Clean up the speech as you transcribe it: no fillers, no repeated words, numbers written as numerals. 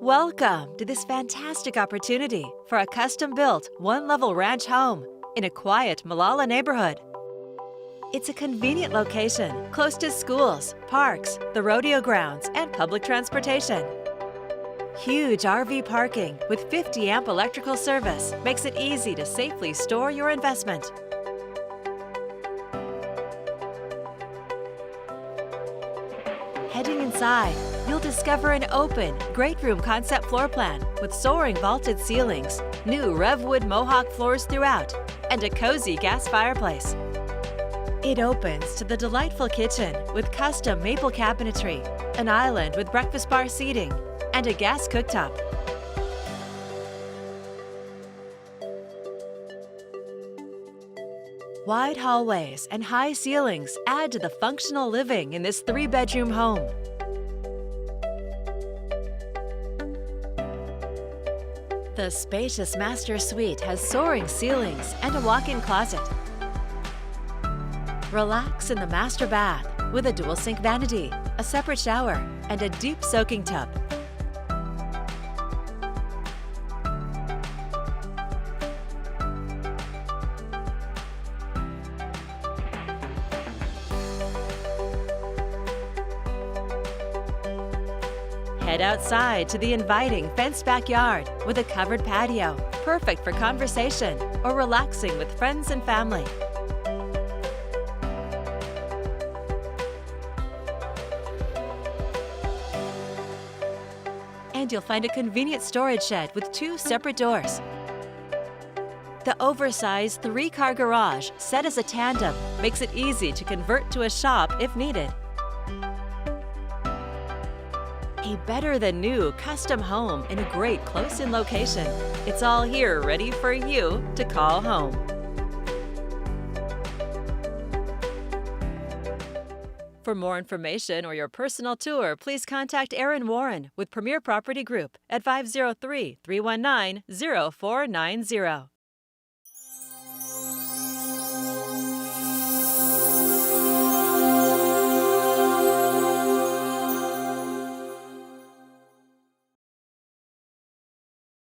Welcome to this fantastic opportunity for a custom-built, one-level ranch home in a quiet Molalla neighborhood. It's a convenient location, close to schools, parks, the rodeo grounds, and public transportation. Huge RV parking with 50 amp electrical service makes it easy to safely store your investment. Heading inside, you'll discover an open, great room concept floor plan with soaring vaulted ceilings, new Revwood Mohawk floors throughout, and a cozy gas fireplace. It opens to the delightful kitchen with custom maple cabinetry, an island with breakfast bar seating, and a gas cooktop. Wide hallways and high ceilings add to the functional living in this 3-bedroom home. The spacious master suite has soaring ceilings and a walk-in closet. Relax in the master bath with a dual sink vanity, a separate shower, and a deep soaking tub. Head outside to the inviting fenced backyard with a covered patio, perfect for conversation or relaxing with friends and family. And you'll find a convenient storage shed with 2 separate doors. The oversized 3-car garage set as a tandem makes it easy to convert to a shop if needed. A better-than-new custom home in a great close-in location. It's all here ready for you to call home. For more information or your personal tour, please contact Erin with Premier Property Group at 503-319-0490.